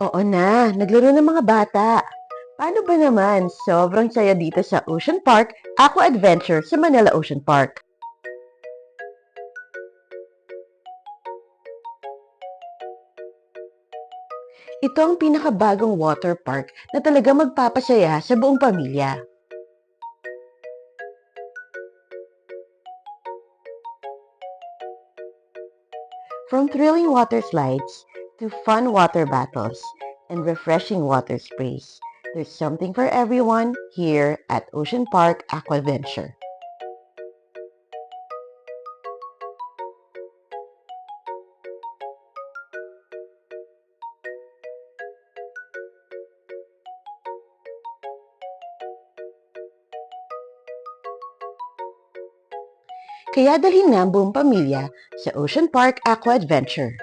Oo na, naglaro ng mga bata. Paano ba naman? Sobrang saya dito sa Ocean Park, Aqua Adventure sa Manila Ocean Park. Ito ang pinakabagong water park na talaga magpapasaya sa buong pamilya. From thrilling water slides to fun water battles and refreshing water sprays, there's something for everyone here at Ocean Park Aquaventure. Kaya dalhin na ang buong pamilya sa Ocean Park Aqua Adventure.